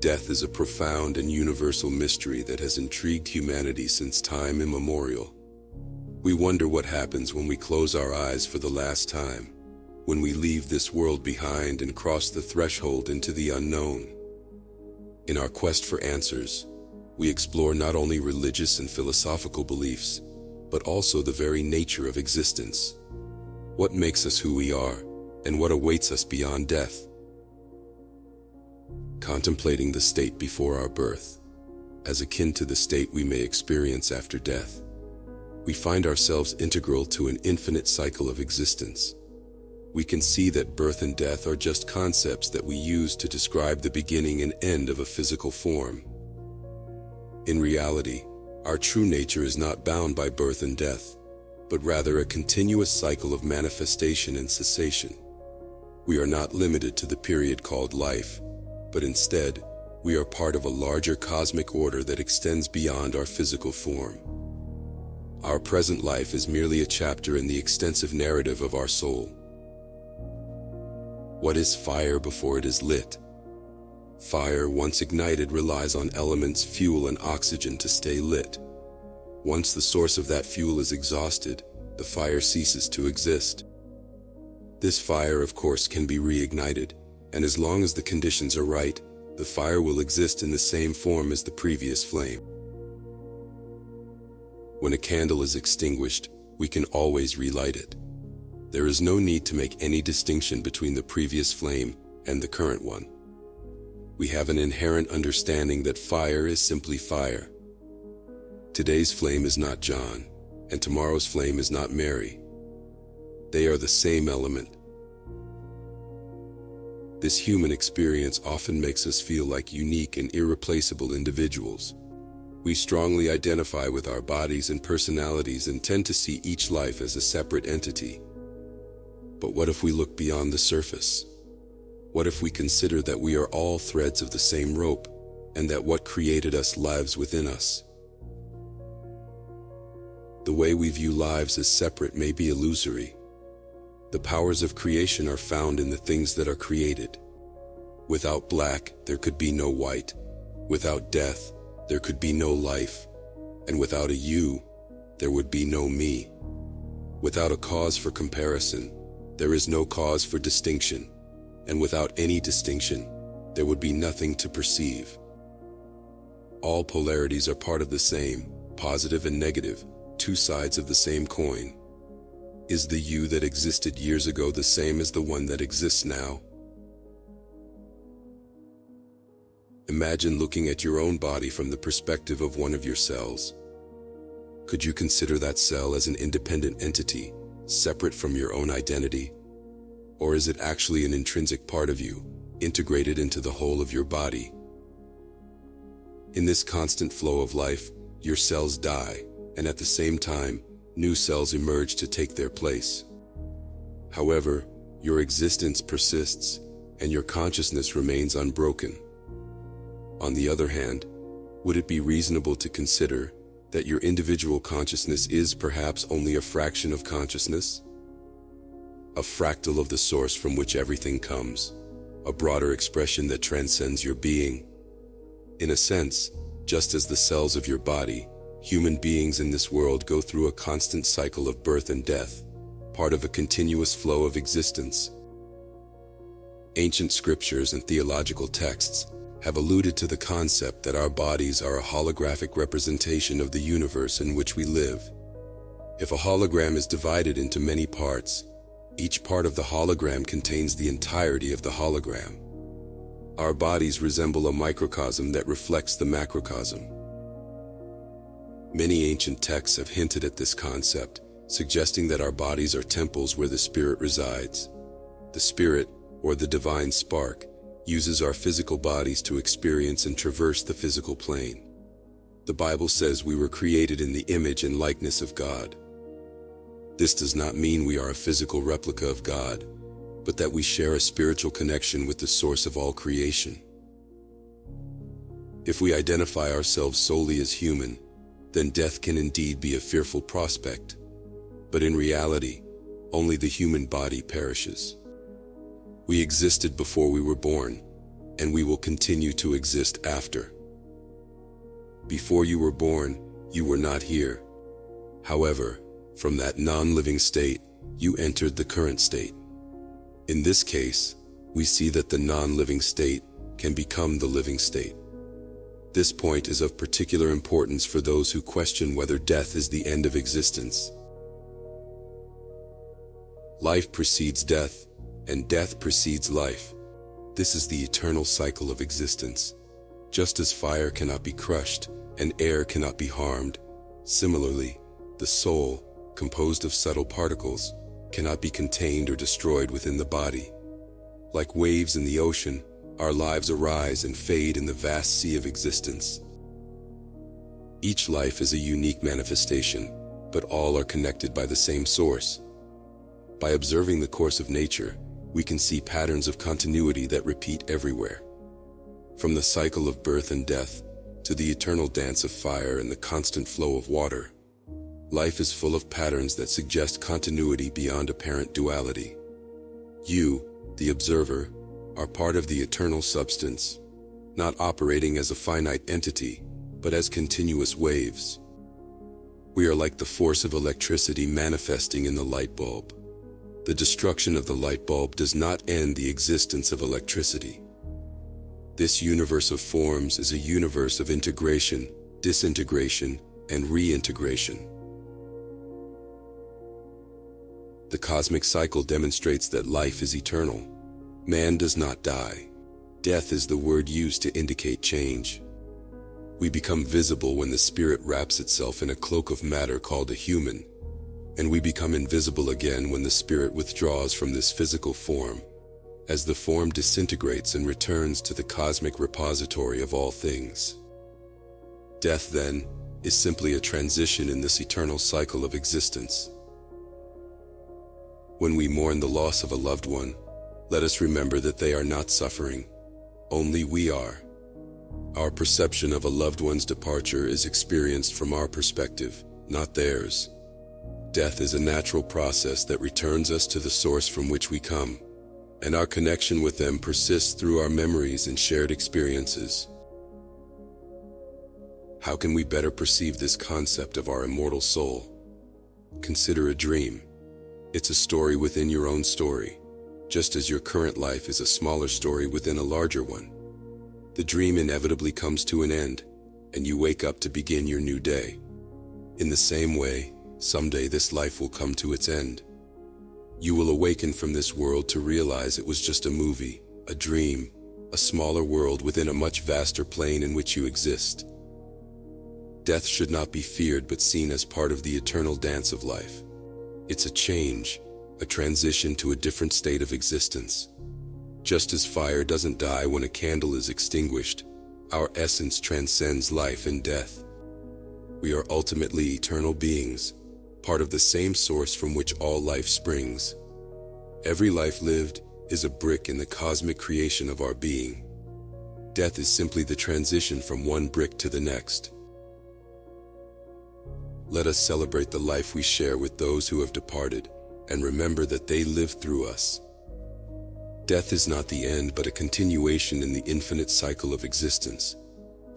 Death is a profound and universal mystery that has intrigued humanity since time immemorial. We wonder what happens when we close our eyes for the last time, when we leave this world behind and cross the threshold into the unknown. In our quest for answers, we explore not only religious and philosophical beliefs, but also the very nature of existence. What makes us who we are, and what awaits us beyond death? Contemplating the state before our birth, as akin to the state we may experience after death, we find ourselves integral to an infinite cycle of existence. We can see that birth and death are just concepts that we use to describe the beginning and end of a physical form. In reality, our true nature is not bound by birth and death, but rather a continuous cycle of manifestation and cessation. We are not limited to the period called life, but instead, we are part of a larger cosmic order that extends beyond our physical form. Our present life is merely a chapter in the extensive narrative of our soul. What is fire before it is lit? Fire, once ignited, relies on elements, fuel, and oxygen to stay lit. Once the source of that fuel is exhausted, the fire ceases to exist. This fire, of course, can be reignited, and as long as the conditions are right, the fire will exist in the same form as the previous flame. When a candle is extinguished, we can always relight it. There is no need to make any distinction between the previous flame and the current one. We have an inherent understanding that fire is simply fire. Today's flame is not John, and tomorrow's flame is not Mary. They are the same element. This human experience often makes us feel like unique and irreplaceable individuals. We strongly identify with our bodies and personalities and tend to see each life as a separate entity. But what if we look beyond the surface? What if we consider that we are all threads of the same rope, and that what created us lives within us? The way we view lives as separate may be illusory. The powers of creation are found in the things that are created. Without black, there could be no white. Without death, there could be no life. And without a you, there would be no me. Without a cause for comparison, there is no cause for distinction. And without any distinction, there would be nothing to perceive. All polarities are part of the same, positive and negative, two sides of the same coin. Is the you that existed years ago the same as the one that exists now? Imagine looking at your own body from the perspective of one of your cells. Could you consider that cell as an independent entity, separate from your own identity? Or is it actually an intrinsic part of you, integrated into the whole of your body? In this constant flow of life, your cells die, and at the same time, new cells emerge to take their place. However, your existence persists, and your consciousness remains unbroken. On the other hand, would it be reasonable to consider that your individual consciousness is perhaps only a fraction of consciousness? A fractal of the source from which everything comes, a broader expression that transcends your being. In a sense, just as the cells of your body, human beings in this world go through a constant cycle of birth and death, part of a continuous flow of existence. Ancient scriptures and theological texts have alluded to the concept that our bodies are a holographic representation of the universe in which we live. If a hologram is divided into many parts, each part of the hologram contains the entirety of the hologram. Our bodies resemble a microcosm that reflects the macrocosm. Many ancient texts have hinted at this concept, suggesting that our bodies are temples where the spirit resides. The spirit, or the divine spark, uses our physical bodies to experience and traverse the physical plane. The Bible says we were created in the image and likeness of God. This does not mean we are a physical replica of God, but that we share a spiritual connection with the source of all creation. If we identify ourselves solely as human, then death can indeed be a fearful prospect. But in reality, only the human body perishes. We existed before we were born, and we will continue to exist after. Before you were born, you were not here. However, from that non-living state, you entered the current state. In this case, we see that the non-living state can become the living state. This point is of particular importance for those who question whether death is the end of existence. Life precedes death, and death precedes life. This is the eternal cycle of existence. Just as fire cannot be crushed and air cannot be harmed, similarly, the soul, composed of subtle particles, cannot be contained or destroyed within the body. Like waves in the ocean, our lives arise and fade in the vast sea of existence. Each life is a unique manifestation, but all are connected by the same source. By observing the course of nature, we can see patterns of continuity that repeat everywhere. From the cycle of birth and death, to the eternal dance of fire and the constant flow of water, life is full of patterns that suggest continuity beyond apparent duality. You, the observer, are part of the eternal substance, not operating as a finite entity, but as continuous waves. We are like the force of electricity manifesting in the light bulb. The destruction of the light bulb does not end the existence of electricity. This universe of forms is a universe of integration, disintegration, and reintegration. The cosmic cycle demonstrates that life is eternal. Man does not die. Death is the word used to indicate change. We become visible when the spirit wraps itself in a cloak of matter called a human, and we become invisible again when the spirit withdraws from this physical form, as the form disintegrates and returns to the cosmic repository of all things. Death, then, is simply a transition in this eternal cycle of existence. When we mourn the loss of a loved one, let us remember that they are not suffering, only we are. Our perception of a loved one's departure is experienced from our perspective, not theirs. Death is a natural process that returns us to the source from which we come, and our connection with them persists through our memories and shared experiences. How can we better perceive this concept of our immortal soul? Consider a dream. It's a story within your own story, just as your current life is a smaller story within a larger one. The dream inevitably comes to an end, and you wake up to begin your new day. In the same way, someday this life will come to its end. You will awaken from this world to realize it was just a movie, a dream, a smaller world within a much vaster plane in which you exist. Death should not be feared but seen as part of the eternal dance of life. It's a change, a transition to a different state of existence. Just as fire doesn't die when a candle is extinguished, our essence transcends life and death. We are ultimately eternal beings, part of the same source from which all life springs. Every life lived is a brick in the cosmic creation of our being. Death is simply the transition from one brick to the next. Let us celebrate the life we share with those who have departed, and remember that they lived through us. Death is not the end, but a continuation in the infinite cycle of existence.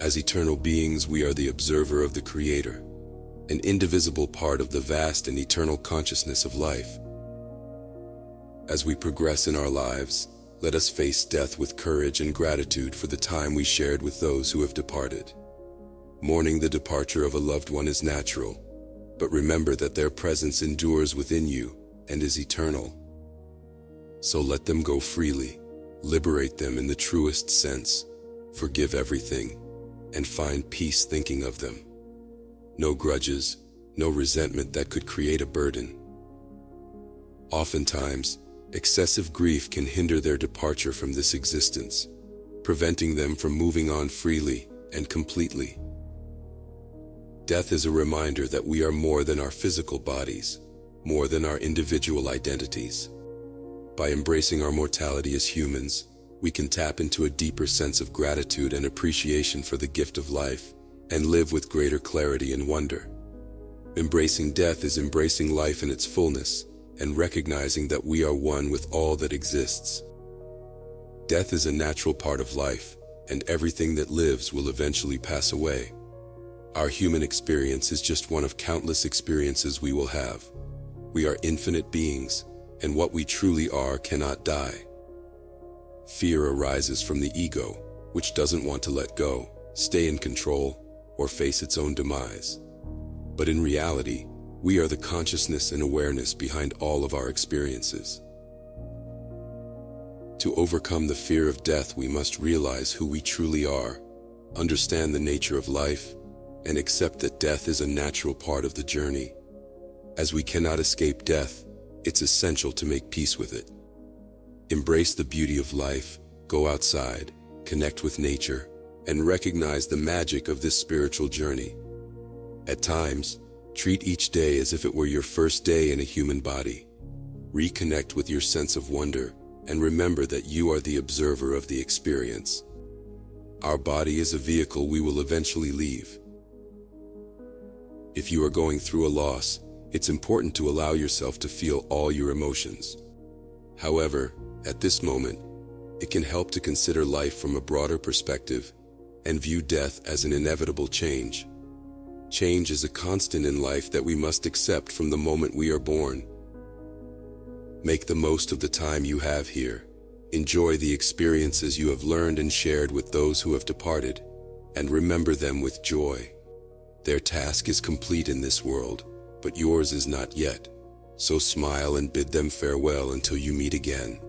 As eternal beings, we are the observer of the Creator, an indivisible part of the vast and eternal consciousness of life. As we progress in our lives, let us face death with courage and gratitude for the time we shared with those who have departed. Mourning the departure of a loved one is natural, but remember that their presence endures within you and is eternal. So let them go freely, liberate them in the truest sense, forgive everything, and find peace thinking of them. No grudges, no resentment that could create a burden. Oftentimes, excessive grief can hinder their departure from this existence, preventing them from moving on freely and completely. Death is a reminder that we are more than our physical bodies, more than our individual identities. By embracing our mortality as humans, we can tap into a deeper sense of gratitude and appreciation for the gift of life, and live with greater clarity and wonder. Embracing death is embracing life in its fullness, and recognizing that we are one with all that exists. Death is a natural part of life, and everything that lives will eventually pass away. Our human experience is just one of countless experiences we will have. We are infinite beings, and what we truly are cannot die. Fear arises from the ego, which doesn't want to let go, stay in control, or face its own demise. But in reality, we are the consciousness and awareness behind all of our experiences. To overcome the fear of death, we must realize who we truly are, understand the nature of life, and accept that death is a natural part of the journey. As we cannot escape death, it's essential to make peace with it. Embrace the beauty of life, go outside, connect with nature, and recognize the magic of this spiritual journey. At times, treat each day as if it were your first day in a human body. Reconnect with your sense of wonder, and remember that you are the observer of the experience. Our body is a vehicle we will eventually leave. If you are going through a loss, it's important to allow yourself to feel all your emotions. However, at this moment, it can help to consider life from a broader perspective and view death as an inevitable change. Change is a constant in life that we must accept from the moment we are born. Make the most of the time you have here. Enjoy the experiences you have learned and shared with those who have departed, and remember them with joy. Their task is complete in this world, but yours is not yet. So smile and bid them farewell until you meet again.